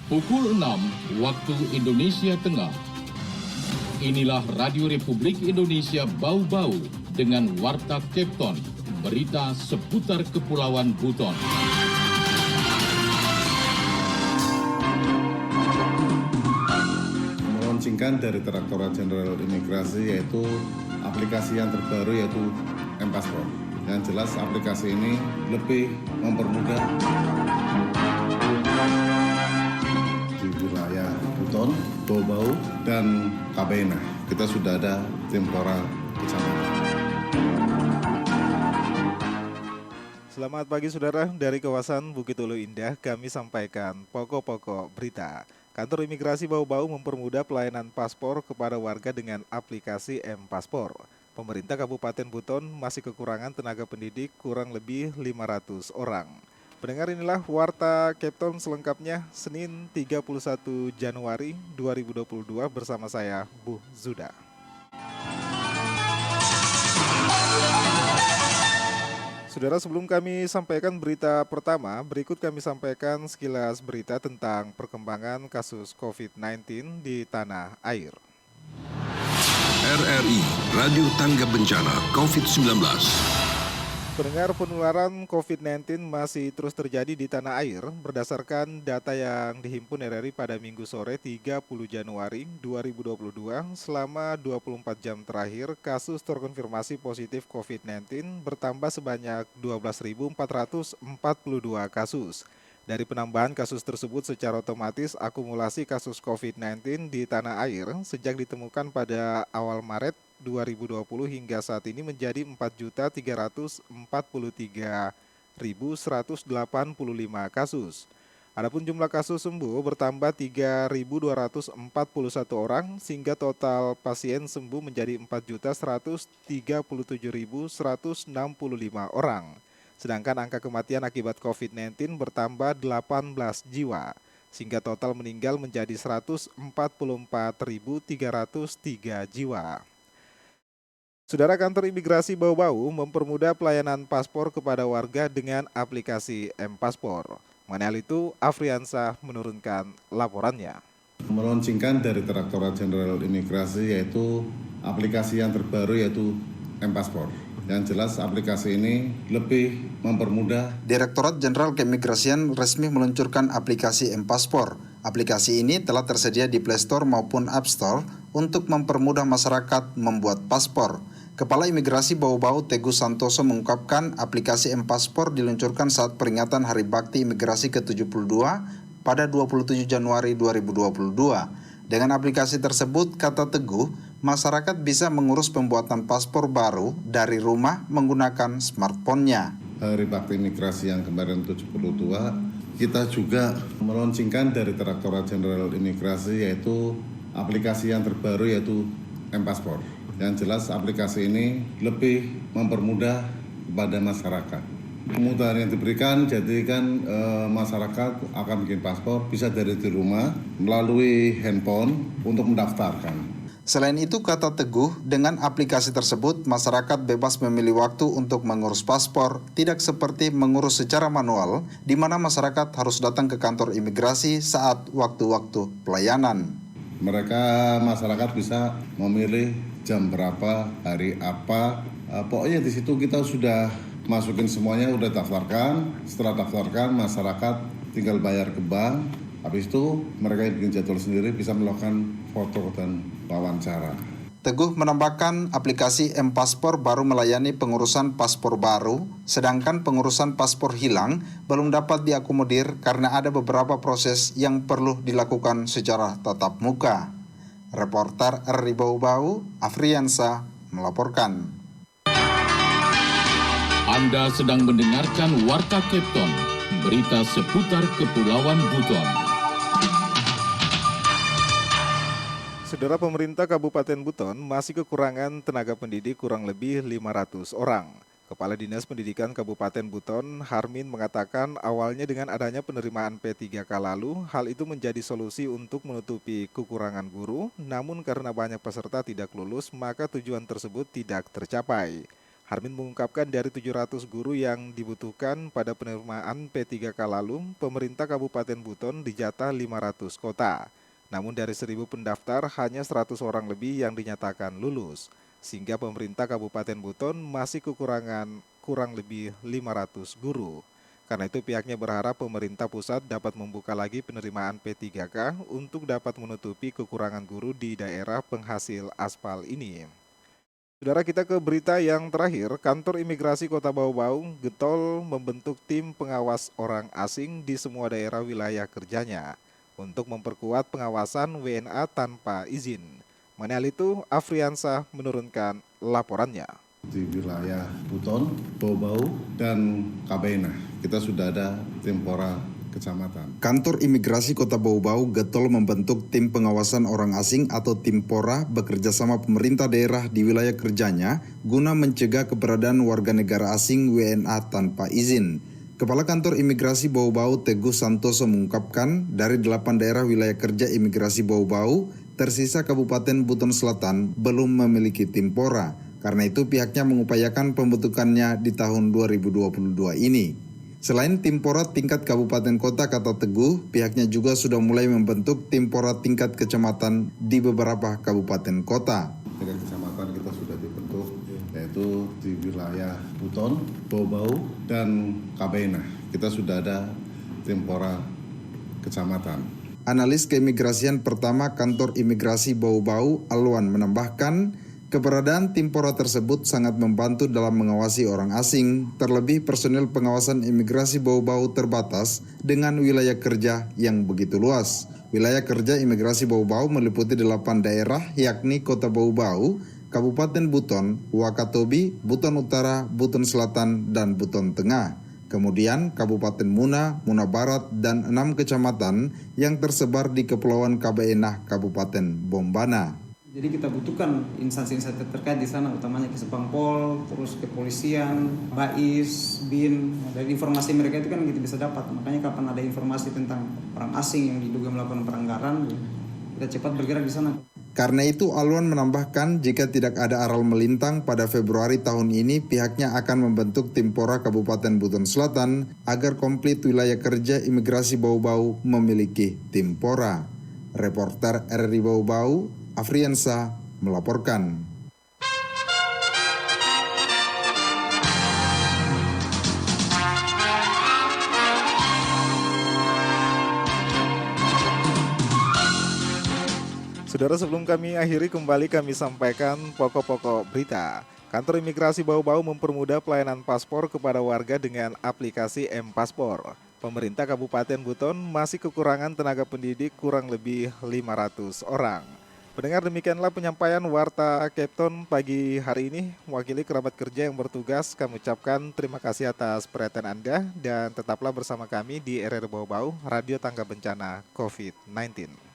Pukul 6 waktu Indonesia Tengah. Inilah Radio Republik Indonesia Bau-Bau dengan Warta Kepton, berita seputar Kepulauan Buton. Meluncurkan dari Direktorat Jenderal Imigrasi yaitu aplikasi yang terbaru yaitu M-Paspor. Yang jelas aplikasi ini lebih mempermudah di wilayah Buton, Bau-Bau, dan Kabena. Kita sudah ada tim Pora Kecamatan. Selamat pagi saudara, dari kawasan Bukit Ulu Indah kami sampaikan pokok-pokok berita. Kantor Imigrasi Bau-Bau mempermudah pelayanan paspor kepada warga dengan aplikasi M-Paspor. Pemerintah Kabupaten Buton masih kekurangan tenaga pendidik kurang lebih 500 orang. Pendengar, inilah Warta Kepton selengkapnya Senin 31 Januari 2022 bersama saya Bu Zuda. Saudara, sebelum kami sampaikan berita pertama, berikut kami sampaikan sekilas berita tentang perkembangan kasus COVID-19 di tanah air. RRI, Radio Tangga Bencana COVID-19. Pendengar, penularan COVID-19 masih terus terjadi di tanah air berdasarkan data yang dihimpun RRI pada Minggu sore 30 Januari 2022. Selama 24 jam terakhir, kasus terkonfirmasi positif COVID-19 bertambah sebanyak 12.442 kasus. Dari penambahan kasus tersebut secara otomatis akumulasi kasus COVID-19 di tanah air sejak ditemukan pada awal Maret 2020 hingga saat ini menjadi 4.343.185 kasus. Adapun jumlah kasus sembuh bertambah 3.241 orang sehingga total pasien sembuh menjadi 4.137.165 orang. Sedangkan angka kematian akibat COVID-19 bertambah 18 jiwa, sehingga total meninggal menjadi 144.303 jiwa. Saudara, Kantor Imigrasi Bau-Bau mempermudah pelayanan paspor kepada warga dengan aplikasi M-Paspor. Mengenai hal itu, Afriansah menurunkan laporannya. Meluncurkan dari Direktorat Jenderal Imigrasi yaitu aplikasi yang terbaru yaitu M-Paspor. Yang jelas aplikasi ini lebih mempermudah. Direktorat Jenderal Keimigrasian resmi meluncurkan aplikasi M-Paspor. Aplikasi ini telah tersedia di Play Store maupun App Store untuk mempermudah masyarakat membuat paspor. Kepala Imigrasi Bau-Bau Teguh Santoso mengungkapkan aplikasi M-Paspor diluncurkan saat peringatan Hari Bakti Imigrasi ke-72 pada 27 Januari 2022. Dengan aplikasi tersebut, kata Teguh, masyarakat bisa mengurus pembuatan paspor baru dari rumah menggunakan smartphone-nya. Hari Bakti Imigrasi yang kemarin 72, kita juga meluncurkan dari Direktorat Jenderal Imigrasi yaitu aplikasi yang terbaru yaitu M-Paspor. Yang jelas aplikasi ini lebih mempermudah kepada masyarakat. Kemudahan yang diberikan, jadi kan masyarakat akan bikin paspor bisa dari di rumah melalui handphone untuk mendaftarkan. Selain itu, kata Teguh, dengan aplikasi tersebut masyarakat bebas memilih waktu untuk mengurus paspor, tidak seperti mengurus secara manual, di mana masyarakat harus datang ke kantor imigrasi saat waktu-waktu pelayanan. Masyarakat bisa memilih jam berapa, hari apa, pokoknya di situ kita sudah masukin semuanya, udah daftarkan. Setelah daftarkan, masyarakat tinggal bayar ke bank. Habis itu mereka yang bikin jadwal sendiri bisa melakukan foto dan wawancara. Teguh menambahkan aplikasi M-Paspor baru melayani pengurusan paspor baru, sedangkan pengurusan paspor hilang belum dapat diakomodir karena ada beberapa proses yang perlu dilakukan secara tatap muka. Reporter RRI Bau-Bau, Afriansah, melaporkan. Anda sedang mendengarkan Warta Kepton, berita seputar Kepulauan Buton. Saudara, pemerintah Kabupaten Buton masih kekurangan tenaga pendidik kurang lebih 500 orang. Kepala Dinas Pendidikan Kabupaten Buton, Harmin, mengatakan awalnya dengan adanya penerimaan P3K lalu, hal itu menjadi solusi untuk menutupi kekurangan guru, namun karena banyak peserta tidak lulus, maka tujuan tersebut tidak tercapai. Harmin mengungkapkan dari 700 guru yang dibutuhkan pada penerimaan P3K lalu, pemerintah Kabupaten Buton dijatah 500 kota. Namun dari 1.000 pendaftar hanya 100 orang lebih yang dinyatakan lulus, sehingga pemerintah Kabupaten Buton masih kekurangan kurang lebih 500 guru. Karena itu pihaknya berharap pemerintah pusat dapat membuka lagi penerimaan P3K untuk dapat menutupi kekurangan guru di daerah penghasil aspal ini. Saudara, kita ke berita yang terakhir. Kantor Imigrasi Kota Bau-Bau getol membentuk tim pengawas orang asing di semua daerah wilayah kerjanya untuk memperkuat pengawasan WNA tanpa izin. Mengenai itu, Afriansah menurunkan laporannya. Di wilayah Buton, Bau-Bau, dan Kabena, kita sudah ada tim pora kecamatan. Kantor Imigrasi Kota Bau-Bau getol membentuk tim pengawasan orang asing atau tim pora bekerja sama pemerintah daerah di wilayah kerjanya guna mencegah keberadaan warga negara asing WNA tanpa izin. Kepala Kantor Imigrasi Bau-Bau Teguh Santoso mengungkapkan dari 8 daerah wilayah kerja Imigrasi Bau-Bau, tersisa Kabupaten Buton Selatan belum memiliki tim pora. Karena itu pihaknya mengupayakan pembentukannya di tahun 2022 ini. Selain tim pora tingkat kabupaten kota, kata Teguh, pihaknya juga sudah mulai membentuk tim pora tingkat kecamatan di beberapa kabupaten kota. Tingkat kecamatan kita sudah dibentuk, yaitu di wilayah Buton, Bau-Bau, dan Kabena. Kita sudah ada tim pora kecamatan. Analis keimigrasian pertama Kantor Imigrasi Bau-Bau, Alwan, menambahkan keberadaan tim pora tersebut sangat membantu dalam mengawasi orang asing, terlebih personil pengawasan imigrasi Bau-Bau terbatas dengan wilayah kerja yang begitu luas. Wilayah kerja imigrasi Bau-Bau meliputi 8 daerah, yakni Kota Bau-Bau, Kabupaten Buton, Wakatobi, Buton Utara, Buton Selatan, dan Buton Tengah. Kemudian Kabupaten Muna, Muna Barat, dan 6 kecamatan yang tersebar di Kepulauan Kabena, Kabupaten Bombana. Jadi kita butuhkan instansi-instansi terkait di sana, utamanya Kesbangpol, terus kepolisian, BAIS, BIN. Dari informasi mereka itu kan kita bisa dapat. Makanya kapan ada informasi tentang orang asing yang diduga melakukan pelanggaran, kita cepat bergerak di sana. Karena itu Alwan menambahkan jika tidak ada aral melintang pada Februari tahun ini, pihaknya akan membentuk tim pora Kabupaten Buton Selatan agar komplit wilayah kerja imigrasi Bau-Bau memiliki tim pora. Reporter RRI Bau-Bau, Afriansah melaporkan. Saudara, sebelum kami akhiri, kembali kami sampaikan pokok-pokok berita. Kantor Imigrasi Bau-Bau mempermudah pelayanan paspor kepada warga dengan aplikasi M-Paspor. Pemerintah Kabupaten Buton masih kekurangan tenaga pendidik kurang lebih 500 orang. Pendengar, demikianlah penyampaian Warta Kepton pagi hari ini. Wakili kerabat kerja yang bertugas, kami ucapkan terima kasih atas perhatian Anda dan tetaplah bersama kami di RRI Bau-Bau, Radio Tangga Bencana COVID-19.